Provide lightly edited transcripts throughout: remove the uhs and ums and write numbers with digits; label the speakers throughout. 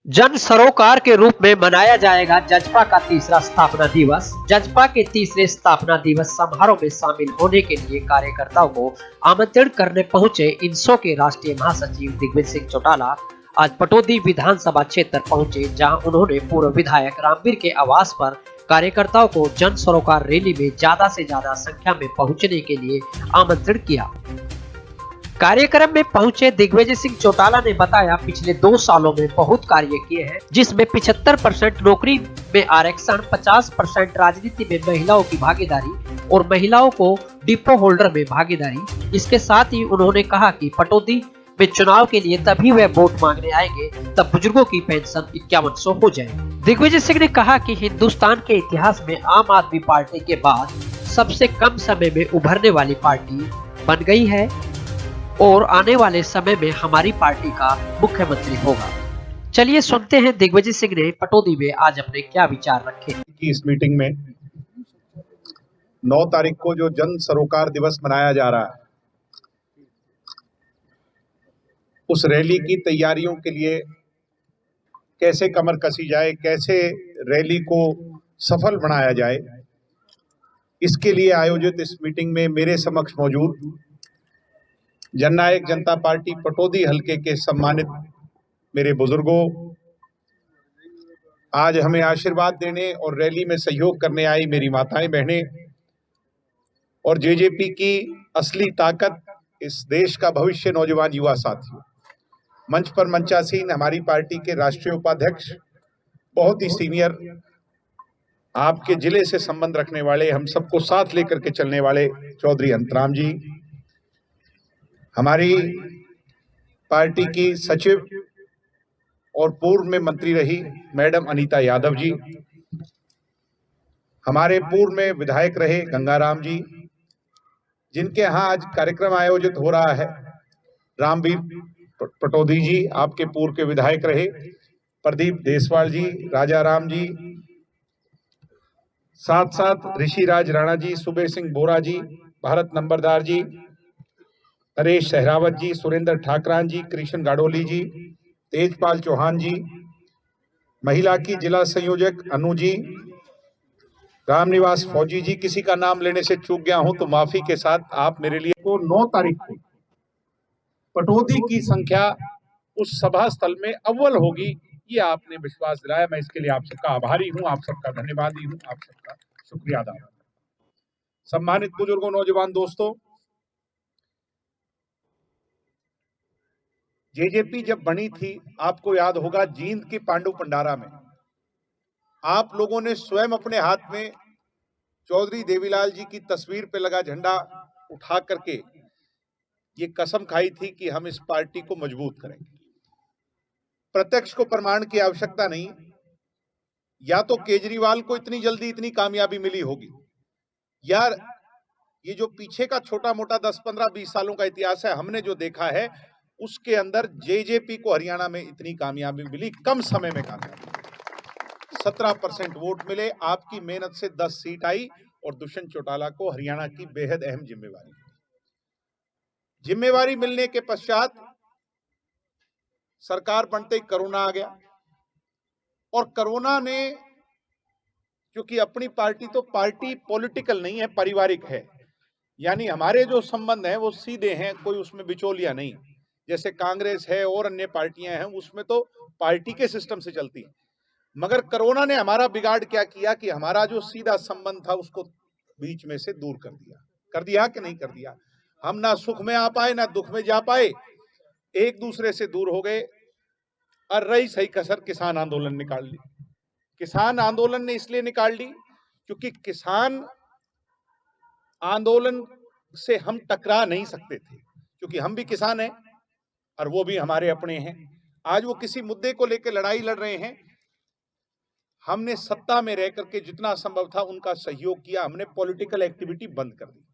Speaker 1: जन सरोकार के रूप में मनाया जाएगा जजपा का तीसरा स्थापना दिवस। जजपा के तीसरे स्थापना दिवस समारोह में शामिल होने के लिए कार्यकर्ताओं को आमंत्रण करने पहुंचे इंसो के राष्ट्रीय महासचिव दिग्विजय सिंह चौटाला आज पटौदी विधानसभा क्षेत्र पहुंचे, जहां उन्होंने पूर्व विधायक रामवीर के आवास पर कार्यकर्ताओं को जन सरोकार रैली में ज्यादा से ज्यादा संख्या में पहुंचने के लिए आमंत्रण किया। कार्यक्रम में पहुंचे दिग्विजय सिंह चौटाला ने बताया, पिछले 2 सालों में बहुत कार्य किए हैं, जिसमें 75% नौकरी में आरक्षण, 50% राजनीति में महिलाओं की भागीदारी और महिलाओं को डिपो होल्डर में भागीदारी। इसके साथ ही उन्होंने कहा कि पटौदी में चुनाव के लिए तभी वे वोट मांगने आएंगे तब बुजुर्गों की पेंशन 5100 हो जाए। दिग्विजय सिंह ने कहा कि हिंदुस्तान के इतिहास में आम आदमी पार्टी के बाद सबसे कम समय में उभरने वाली पार्टी बन गई है और आने वाले समय में हमारी पार्टी का मुख्यमंत्री होगा। चलिए सुनते हैं दिग्विजय सिंह ने पटौदी में आज अपने क्या विचार रखे।
Speaker 2: इस मीटिंग में 9 तारीख को जो जन सरोकार दिवस मनाया जा रहा है, उस रैली की तैयारियों के लिए कैसे कमर कसी जाए, कैसे रैली को सफल बनाया जाए, इसके लिए आयोजित इस मीटिंग में मेरे समक्ष मौजूद जननायक जनता पार्टी पटौदी हलके के सम्मानित मेरे बुजुर्गों, आज हमें आशीर्वाद देने और रैली में सहयोग करने आई मेरी माताएं बहनें और जेजेपी की असली ताकत, इस देश का भविष्य नौजवान युवा साथियों, मंच पर मंचासीन हमारी पार्टी के राष्ट्रीय उपाध्यक्ष, बहुत ही सीनियर, आपके जिले से संबंध रखने वाले, हम सबको साथ लेकर के चलने वाले चौधरी अंतराम जी, हमारी पार्टी की सचिव और पूर्व में मंत्री रही मैडम अनीता यादव जी, हमारे पूर्व में विधायक रहे गंगाराम जी, जिनके यहाँ आज कार्यक्रम आयोजित हो रहा है, रामवीर पटौदी जी, आपके पूर्व के विधायक रहे, प्रदीप देसवाल जी, राजा राम जी, साथ साथ ऋषिराज राणा जी, सुबेर सिंह बोरा जी, भारत नंबरदार जी, नरेश सहरावत जी, सुरेंद्र ठाकरान जी, कृष्ण गाडोली जी, तेजपाल चौहान जी, महिला की जिला संयोजक अनु जी, रामनिवास फौजी जी, किसी का नाम लेने से चूक गया हूं तो माफी के साथ आप मेरे लिए को 9 तारीख को पटौदी की संख्या उस सभा स्थल में अव्वल होगी, ये आपने विश्वास दिलाया। मैं इसके लिए आप सबका आभारी हूं, आप सबका धन्यवादी हूं, आप सबका शुक्रिया अदा करता हूं। सम्मानित बुजुर्गों, नौजवान दोस्तों, जेजेपी जब बनी थी, आपको याद होगा, जींद की पांडु पंडारा में आप लोगों ने स्वयं अपने हाथ में चौधरी देवीलाल जी की तस्वीर पे लगा झंडा उठा करके ये कसम खाई थी कि हम इस पार्टी को मजबूत करेंगे। प्रत्यक्ष को प्रमाण की आवश्यकता नहीं, या तो केजरीवाल को इतनी जल्दी इतनी कामयाबी मिली होगी, या ये जो पीछे का छोटा मोटा 10, 15, 20 सालों का इतिहास है, हमने जो देखा है उसके अंदर जेजेपी को हरियाणा में इतनी कामयाबी मिली, कम समय में कामयाबी, 17% वोट मिले, आपकी मेहनत से 10 सीट आई और दुष्यंत चौटाला को हरियाणा की बेहद अहम जिम्मेवारी मिलने के पश्चात सरकार बनते ही कोरोना आ गया और कोरोना ने, क्योंकि अपनी पार्टी तो पार्टी पॉलिटिकल नहीं है, पारिवारिक है, यानी हमारे जो संबंध हैं वो सीधे हैं, कोई उसमें बिचौलिया नहीं, जैसे कांग्रेस है और अन्य पार्टियां हैं उसमें तो पार्टी के सिस्टम से चलती है। मगर कोरोना ने हमारा बिगाड़ क्या किया कि हमारा जो सीधा संबंध था उसको बीच में से दूर कर दिया कि नहीं कर दिया। हम ना सुख में आ पाए ना दुख में जा पाए, एक दूसरे से दूर हो गए। और रही सही कसर, किसान आंदोलन निकाल ली। किसान आंदोलन ने इसलिए निकाल ली क्योंकि किसान आंदोलन से हम टकरा नहीं सकते थे, क्योंकि हम भी किसान हैं और वो भी हमारे अपने हैं। आज वो किसी मुद्दे को लेकर लड़ाई लड़ रहे हैं, हमने सत्ता में रह करके जितना संभव था उनका सहयोग किया, हमने पॉलिटिकल एक्टिविटी बंद कर दी।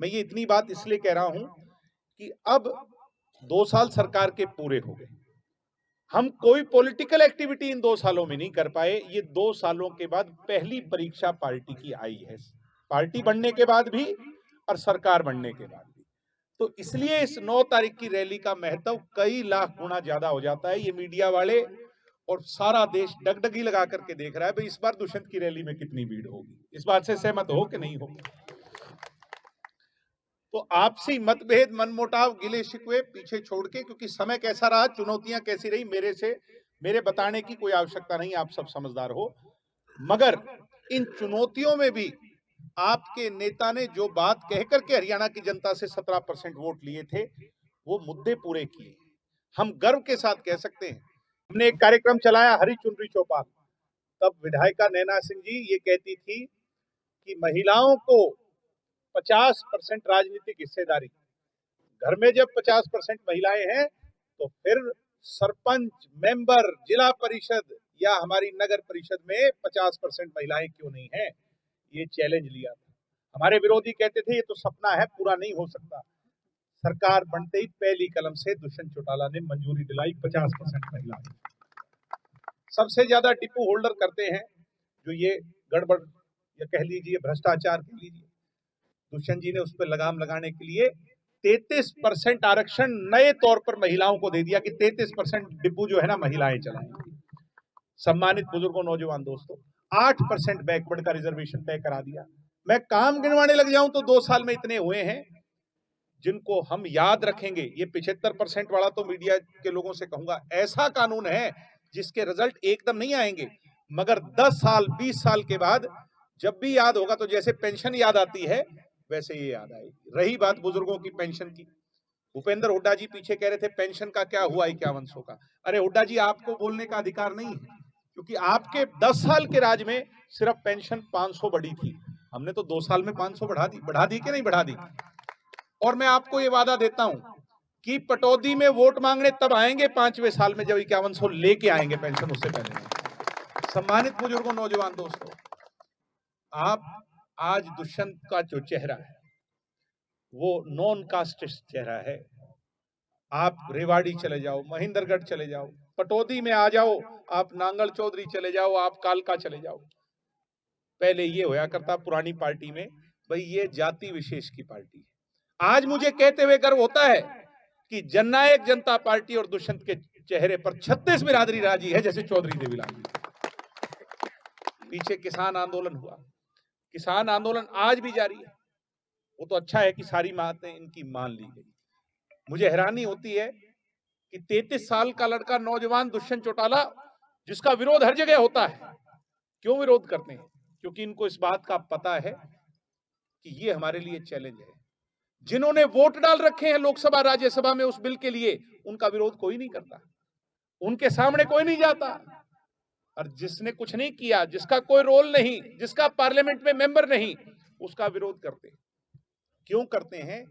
Speaker 2: मैं ये इतनी बात इसलिए कह रहा हूं कि अब 2 साल सरकार के पूरे हो गए, हम कोई पॉलिटिकल एक्टिविटी इन 2 सालों में नहीं कर पाए। ये 2 सालों के बाद पहली परीक्षा पार्टी की आई है, पार्टी बनने के बाद भी और सरकार बनने के बाद भी। तो इसलिए इस 9 तारीख की रैली का महत्व कई लाख गुना ज्यादा हो जाता है। ये मीडिया वाले और सारा देश डगडगी लगा करके देख रहा है भाई इस बार दुष्यंत की रैली में कितनी भीड़ होगी। इस बात से सहमत हो कि नहीं हो? तो आपसी मतभेद, मनमुटाव, गिले शिकवे पीछे छोड़ के, क्योंकि समय कैसा रहा, चुनौतियां कैसी रही, मेरे बताने की कोई आवश्यकता नहीं, आप सब समझदार हो। मगर इन चुनौतियों में भी आपके नेता ने जो बात कह करके हरियाणा की जनता से 17% वोट लिए थे, वो मुद्दे पूरे किए। हम गर्व के साथ कह सकते हैं। हमने एक कार्यक्रम चलाया हरी चुनरी चौपाल, तब विधायिका नैना सिंह जी ये कहती थी कि महिलाओं को 50% राजनीतिक हिस्सेदारी, घर में जब 50% महिलाएं हैं तो फिर सरपंच, मेंबर, जिला परिषद या हमारी नगर परिषद में 50% महिलाएं क्यों नहीं है? ये चैलेंज लिया था। हमारे विरोधी कहते थे ये तो सपना है, पूरा नहीं हो सकता। सरकार बनते ही पहली कलम से दुष्यंत चौटाला ने मंजूरी दिलाई 50% महिला। सबसे ज्यादा डिपो होल्डर करते हैं जो ये गड़बड़ या कह लीजिए भ्रष्टाचार कह लीजिए, दुष्यंत जी ने उस पर लगाम लगाने के लिए 33% आरक्षण नए तौर पर महिलाओं को दे दिया कि 33% डिपो जो है ना महिलाएं चलाएंगी। सम्मानित बुजुर्गों, नौजवान दोस्तों, 8% बैकवर्ड का रिजर्वेशन तय करा दिया। मैं काम गिनवाने लग जाऊं तो 2 साल में इतने हुए हैं जिनको हम याद रखेंगे। ये 75% वाला तो मीडिया के लोगों से कहूंगा, ऐसा कानून है जिसके रिजल्ट एकदम नहीं आएंगे, मगर 10 साल 20 साल के बाद जब भी याद होगा तो जैसे पेंशन याद आती है वैसे ये याद आएगी। रही बात बुजुर्गों की पेंशन की, भूपेंद्र हुड्डा जी पीछे कह रहे थे पेंशन का क्या हुआ 5100 का। अरे हुड्डा जी, आपको बोलने का अधिकार नहीं है, क्योंकि आपके 10 साल के राज में सिर्फ पेंशन 500 बढ़ी थी। हमने तो 2 साल में 500 बढ़ा दी कि नहीं बढ़ा दी? और मैं आपको ये वादा देता हूं कि पटौदी में वोट मांगने तब आएंगे 5वें साल में जब 5100 लेके आएंगे पेंशन, उससे पहले। सम्मानित बुजुर्गों, नौजवान दोस्तों, आप आज दुष्यंत का जो चेहरा है वो नॉन कास्ट चेहरा है। आप रेवाड़ी चले जाओ, महेंद्रगढ़ चले जाओ, पटौदी में आ जाओ, आप नांगल चौधरी चले जाओ, आप कालका चले जाओ। पहले ये होया करता पुरानी पार्टी में, भाई ये जाति विशेष की पार्टी है। आज मुझे कहते हुए गर्व होता है कि जननायक जनता पार्टी और दुष्यंत के चेहरे पर 36 बिरादरी राजी है, जैसे चौधरी देवीलाल जी। पीछे किसान आंदोलन हुआ, किसान आंदोलन आज भी जारी है। वो तो अच्छा है कि सारी बातें इनकी मान ली गई। मुझे हैरानी होती है कि 33 साल का लड़का नौजवान दुष्यंत चौटाला, जिसका विरोध हर जगह होता है, क्यों विरोध करते हैं? क्योंकि इनको इस बात का पता है कि ये हमारे लिए चैलेंज है। जिन्होंने वोट डाल रखे हैं लोकसभा राज्यसभा में उस बिल के लिए, उनका विरोध कोई नहीं करता, उनके सामने कोई नहीं जाता। और जिसने कुछ नहीं किया, जिसका कोई रोल नहीं, जिसका पार्लियामेंट में मेंबर नहीं, उसका विरोध करते हैं। क्यों करते हैं?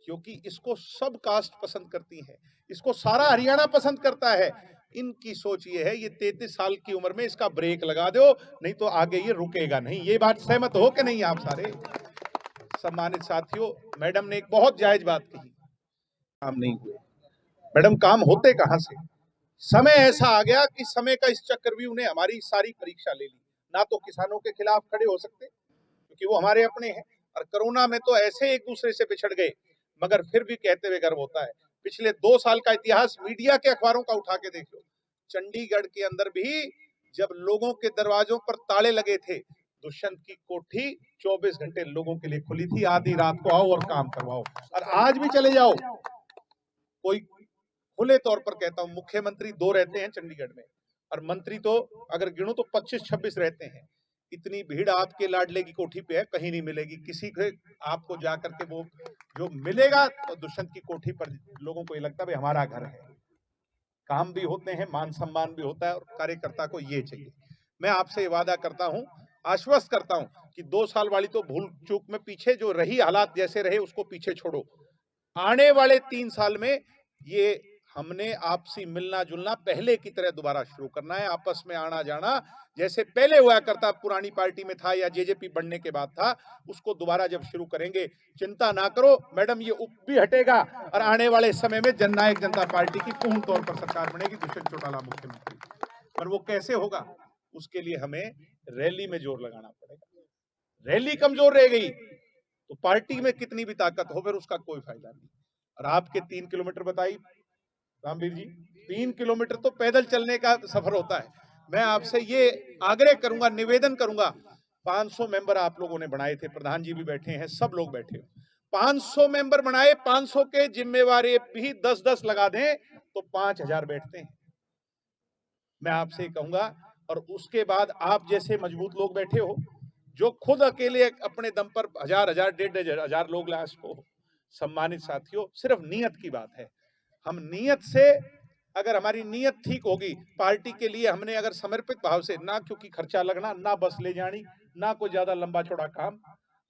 Speaker 2: क्योंकि इसको सब कास्ट पसंद करती है, इसको सारा हरियाणा पसंद करता है। इनकी सोच ये है, ये 33 साल की उम्र में इसका ब्रेक लगा दो, नहीं तो आगे ये रुकेगा नहीं। ये बात सहमत हो कि नहीं आप सारे? सम्मानित साथियों, मैडम ने एक बहुत जायज बात कही, काम नहीं हुए। मैडम, काम होते कहां से? समय ऐसा आ गया कि समय का इस चक्रव्यूह ने हमारी सारी परीक्षा ले ली। ना तो किसानों के खिलाफ खड़े हो सकते क्योंकि वो हमारे अपने हैं, और कोरोना में तो ऐसे एक दूसरे से बिछड़ गए, मगर फिर भी कहते हुए गर्व होता है। पिछले 2 साल का इतिहास मीडिया के अखबारों का उठा के देख लो, चंडीगढ़ के अंदर भी जब लोगों के दरवाजों पर ताले लगे थे, दुष्यंत की कोठी 24 घंटे लोगों के लिए खुली थी। आधी रात को आओ और काम करवाओ। और आज भी चले जाओ, कोई खुले तौर पर कहता हूं, मुख्यमंत्री 2 रहते हैं चंडीगढ़ में, और मंत्री तो अगर गिनो तो 25-26 रहते हैं। इतनी भीड़ आपके लाडले की कोठी पे है, कहीं नहीं मिलेगी किसी के। आपको जाकर के वो जो मिलेगा तो दुष्यंत की कोठी पर लोगों को ये लगता है भाई हमारा घर है। काम भी होते हैं, मान सम्मान भी होता है, और कार्यकर्ता को ये चाहिए। मैं आपसे वादा करता हूं, आश्वस्त करता हूं कि 2 साल वाली तो भूल चूक में पीछे जो रही, हालात जैसे रहे उसको पीछे छोड़ो। आने वाले 3 साल में ये हमने आपसी मिलना जुलना पहले की तरह दोबारा शुरू करना है। आपस में आना जाना जैसे पहले हुआ करता, पुरानी पार्टी में था या जेजेपी बनने के बाद था, उसको दोबारा जब शुरू करेंगे, चिंता ना करो मैडम, ये उप भी हटेगा और आने वाले समय में जननायक जनता पार्टी की पूर्ण तौर पर सरकार बनेगी, दुष्यंत चौटाला मुख्यमंत्री। पर वो कैसे होगा? उसके लिए हमें रैली में जोर लगाना पड़ेगा। रैली कमजोर रह गई तो पार्टी में कितनी भी ताकत हो फिर उसका कोई फायदा नहीं। और आपके 3 किलोमीटर बताई रामवीर जी, 3 किलोमीटर तो पैदल चलने का सफर होता है। मैं आपसे ये आग्रह करूंगा, निवेदन करूंगा, 500 मेंबर आप लोगों ने बनाए थे, प्रधान जी भी बैठे हैं, सब लोग बैठे हो, 500 मेंबर बनाए, 500 के जिम्मेवारी भी 10-10 लगा दें तो 5000 बैठते हैं। मैं आपसे कहूंगा, और उसके बाद आप जैसे मजबूत लोग बैठे हो, जो खुद अकेले अपने दम पर 1000-1000, 1500 लोग लाश को सम्मानित साथियों, सिर्फ नीयत की बात है। हम नीयत से, अगर हमारी नीयत ठीक होगी, पार्टी के लिए हमने अगर समर्पित भाव से, ना क्योंकि खर्चा लगना, ना बस ले जानी, ना कोई ज्यादा लंबा चौड़ा काम,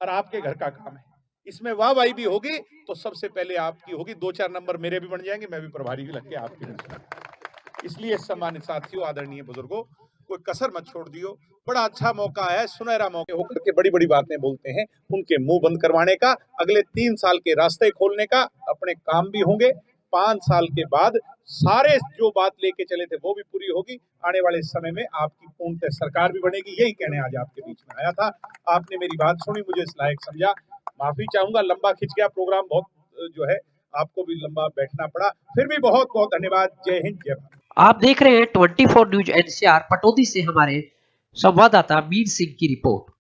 Speaker 2: और आपके घर का काम है, इसमें वाहवाही भी होगी तो सबसे पहले आपकी होगी, 2-4 नंबर मेरे भी बन जाएंगे, मैं भी प्रभारी भी लग के आपके बीच। इसलिए सम्मानित साथियों, आदरणीय बुजुर्गों, कोई कसर मत छोड़ दियो, बड़ा अच्छा मौका है, सुनहरा मौके होकर के बड़ी बड़ी बातें बोलते हैं, उनके मुंह बंद करवाने का, अगले 3 साल के रास्ते खोलने का, अपने काम भी होंगे, 5 साल के बाद सारे जो बात लेके चले थे वो भी पूरी होगी, आने वाले समय में आपकी पूर्णतः सरकार भी बनेगी। यही कहने आज आपके बीच में आया था, आपने मेरी बात सुनी, मुझे इस लायक समझा, माफी चाहूंगा, लंबा खिंच गया प्रोग्राम, बहुत जो है आपको भी लंबा बैठना पड़ा, फिर भी बहुत बहुत धन्यवाद। जय हिंद, जय भारत।
Speaker 1: आप देख रहे हैं 24 न्यूज एनसीआर। पटौदी से हमारे संवाददाता वीर सिंह की रिपोर्ट।